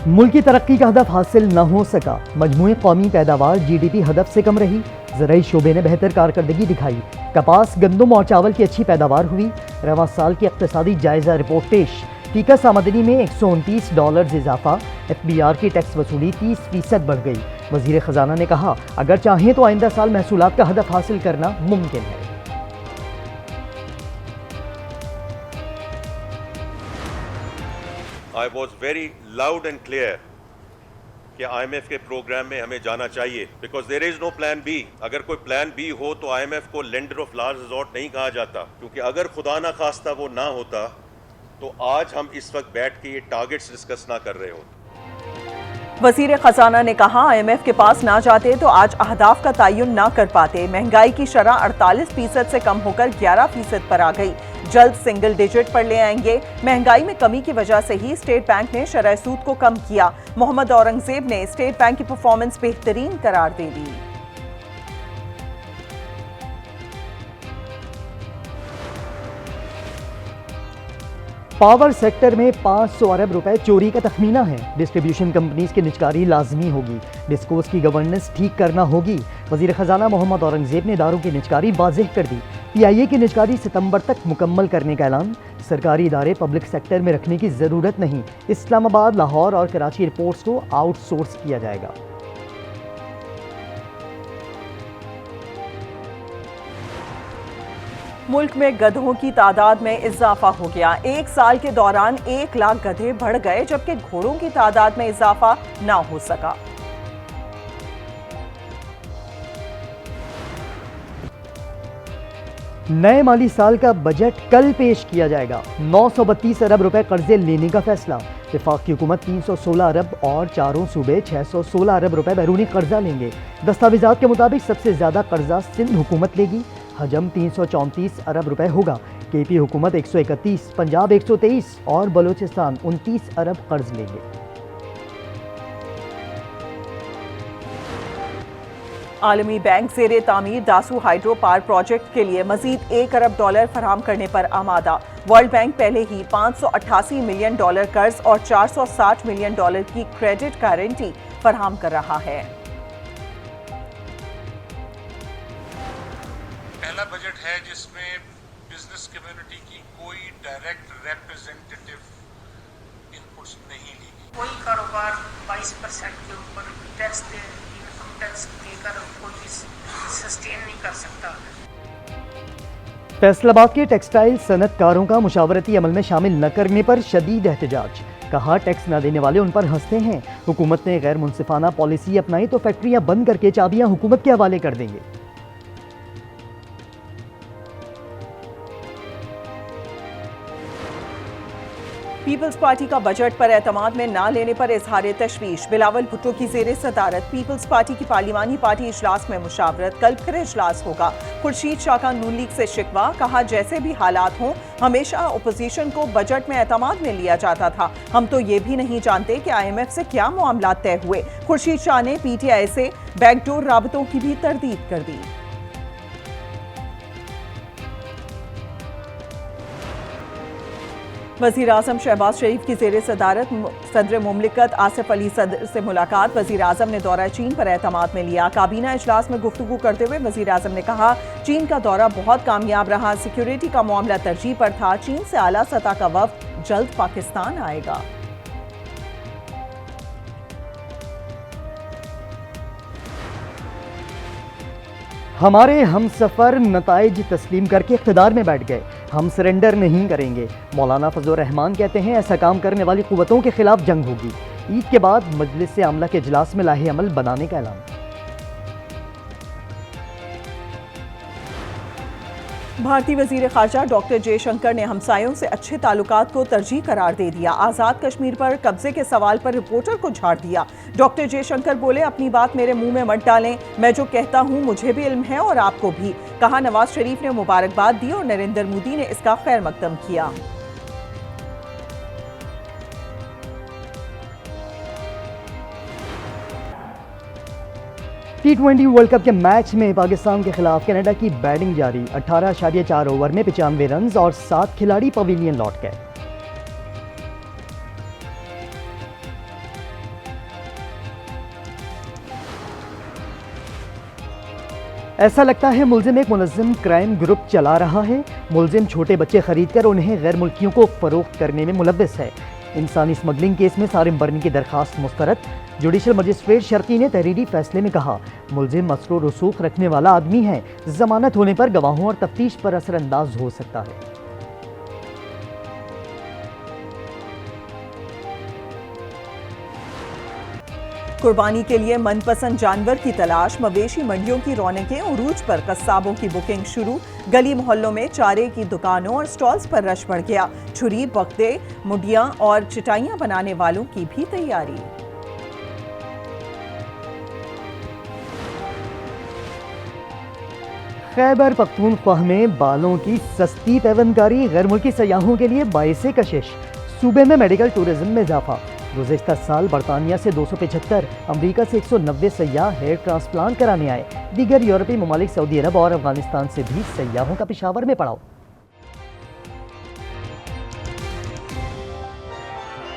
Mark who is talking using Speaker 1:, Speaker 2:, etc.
Speaker 1: ملک کی ترقی کا ہدف حاصل نہ ہو سکا، مجموعی قومی پیداوار GDP ہدف سے کم رہی، زرعی شعبے نے بہتر کارکردگی دکھائی، کپاس، گندم اور چاول کی اچھی پیداوار ہوئی، رواں سال کی اقتصادی جائزہ رپورٹ پیش، فیکس آمدنی میں $129 اضافہ، FBR کی ٹیکس وصولی 30% بڑھ گئی۔ وزیر خزانہ نے کہا اگر چاہیں تو آئندہ سال محصولات کا ہدف حاصل کرنا ممکن ہے۔
Speaker 2: I was very loud and clear کہ IMF کے پروگرام میں ہمیں جانا چاہیے because there is no plan B۔ اگر کوئی پلان بی ہو تو IMF کو لینڈر آف لاسٹ ریزورٹ نہیں کہا جاتا، کیونکہ اگر خدا نہ خواستہ وہ نہ ہوتا تو آج ہم اس وقت بیٹھ کے یہ ٹارگٹس ڈسکس نہ کر رہے ہوتے۔
Speaker 3: وزیر خزانہ نے کہا IMF کے پاس نہ جاتے تو آج اہداف کا تعین نہ کر پاتے۔ مہنگائی کی شرح 48% سے کم ہو کر 11% پر آ گئی، جلد سنگل ڈیجٹ پر لے آئیں گے۔ مہنگائی میں کمی کی وجہ سے ہی اسٹیٹ بینک نے شرح سود کو کم کیا۔ محمد اورنگزیب نے اسٹیٹ بینک کی پرفارمنس بہترین قرار دے دی۔
Speaker 1: پاور سیکٹر میں 500 ارب روپے چوری کا تخمینہ ہے، ڈسٹریبیوشن کمپنیز کی نجکاری لازمی ہوگی، ڈسکوز کی گورننس ٹھیک کرنا ہوگی۔ وزیر خزانہ محمد اورنگزیب نے اداروں کی نجکاری واضح کر دی، PIA کی نجکاری ستمبر تک مکمل کرنے کا اعلان، سرکاری ادارے پبلک سیکٹر میں رکھنے کی ضرورت نہیں، اسلام آباد، لاہور اور کراچی ایئرپورٹس کو آؤٹ سورس کیا جائے گا۔
Speaker 3: ملک میں گدھوں کی تعداد میں اضافہ ہو گیا، ایک سال کے دوران 1 لاکھ گدھے بڑھ گئے جبکہ گھوڑوں کی تعداد میں اضافہ نہ ہو سکا۔
Speaker 1: نئے مالی سال کا بجٹ کل پیش کیا جائے گا، 932 ارب روپے قرضے لینے کا فیصلہ، وفاق کی حکومت 316 ارب اور چاروں صوبے 616 ارب روپے بیرونی قرضہ لیں گے۔ دستاویزات کے مطابق سب سے زیادہ قرضہ سندھ حکومت لے گی، حجم 334 ارب روپے ہوگا، KP حکومت 131، پنجاب 123 اور بلوچستان 29 ارب قرض لیں گے۔
Speaker 3: عالمی بینک زیر تعمیر داسو ہائیڈرو پاور پروجیکٹ کے لیے مزید $1 ارب فراہم کرنے پر آمادہ۔ ورلڈ بینک پہلے ہی $588 ملین قرض اور $460 ملین کی کریڈٹ گارنٹی فراہم کر رہا ہے۔
Speaker 4: پہلا بجٹ ہے جس میں بزنس کمیونٹی کی کوئی ڈائریکٹ ریپریزنٹیٹیو انپٹس نہیں لی گئی۔
Speaker 5: کوئی کاروبار 22% کے اوپر ٹیکس دے، انکم ٹیکس دے کر کوئی چیز سسٹین نہیں کر سکتا۔
Speaker 1: فیصل آباد کے ٹیکسٹائل صنعت کاروں کا مشاورتی عمل میں شامل نہ کرنے پر شدید احتجاج، کہا ٹیکس نہ دینے والے ان پر ہنستے ہیں، حکومت نے غیر منصفانہ پالیسی اپنائی تو فیکٹریاں بند کر کے چابیاں حکومت کے حوالے کر دیں گے۔
Speaker 3: پیپلز پارٹی کا بجٹ پر اعتماد میں نہ لینے پر اظہار تشویش، بلاول بھٹو کی زیر صدارت پیپلز پارٹی کی پارلیمانی پارٹی اجلاس میں مشاورت، کل پھر اجلاس ہوگا۔ خورشید شاہ کا نون لیگ سے شکوہ، کہا جیسے بھی حالات ہوں ہمیشہ اپوزیشن کو بجٹ میں اعتماد میں لیا جاتا تھا، ہم تو یہ بھی نہیں جانتے کہ IMF سے کیا معاملات طے ہوئے۔ خورشید شاہ نے PTI سے بیک ڈور رابطوں کی بھی تردید کر دی۔ وزیر اعظم شہباز شریف کی زیر صدارت صدر مملکت آصف علی صدر سے ملاقات، وزیر اعظم نے دورہ چین پر اعتماد میں لیا۔ کابینہ اجلاس میں گفتگو کرتے ہوئے وزیر اعظم نے کہا چین کا دورہ بہت کامیاب رہا، سیکیورٹی کا معاملہ ترجیح پر تھا، چین سے اعلیٰ سطح کا وفد جلد پاکستان آئے گا۔
Speaker 1: ہمارے ہم سفر نتائج تسلیم کر کے اقتدار میں بیٹھ گئے، ہم سرنڈر نہیں کریں گے، مولانا فضل الرحمان کہتے ہیں ایسا کام کرنے والی قوتوں کے خلاف جنگ ہوگی۔ عید کے بعد مجلس عاملہ کے اجلاس میں لاہے عمل بنانے کا اعلان۔
Speaker 3: بھارتی وزیر خارجہ ڈاکٹر جے شنکر نے ہمسایوں سے اچھے تعلقات کو ترجیح قرار دے دیا، آزاد کشمیر پر قبضے کے سوال پر رپورٹر کو جھاڑ دیا۔ ڈاکٹر جے شنکر بولے اپنی بات میرے منہ میں مت ڈالیں، میں جو کہتا ہوں مجھے بھی علم ہے اور آپ کو بھی۔ کہا نواز شریف نے مبارکباد دی اور نریندر مودی نے اس کا خیر مقدم کیا۔
Speaker 1: T20 ورلڈ کپ کے میچ میں پاکستان کے خلاف کینیڈا کی بیٹنگ جاری، 18.4 اوور میں 95 رنز اور 7 کھلاڑی پویلین لوٹ گئے۔ ایسا لگتا ہے ملزم ایک منظم کرائم گروپ چلا رہا ہے. ملزم چھوٹے بچے خرید کر انہیں غیر ملکیوں کو فروخت کرنے میں ملوث ہے. انسانی اسمگلنگ کیس میں سارم برنی کی درخواست مسترد. جوڈیشل مجسٹریٹ شرقی نے تحریری فیصلے میں کہا ملزم اثر و رسوخ رکھنے والا آدمی ہے. ضمانت ہونے پر گواہوں اور تفتیش پر اثر انداز ہو سکتا ہے.
Speaker 3: قربانی کے لیے من پسند جانور کی تلاش. مویشی منڈیوں کی رونقیں عروج پر. قصابوں کی بکنگ شروع. گلی محلوں میں چارے کی دکانوں اور سٹالز پر رش بڑھ گیا. چھری، بکدے، مڈیاں اور چٹائیاں بنانے والوں کی بھی تیاری.
Speaker 1: خیبر پختونخوا میں بالوں کی سستی پیوند کاری غیر ملکی سیاحوں کے لیے باعث کشش. صوبے میں میڈیکل ٹورزم میں اضافہ. گزشتہ سال برطانیہ سے 275، امریکہ سے 190 سیاح ہیئر ٹرانسپلانٹ کرانے آئے. دیگر یورپی ممالک سعودی عرب اور افغانستان سے بھی سیاحوں کا پشاور میں پڑاؤ.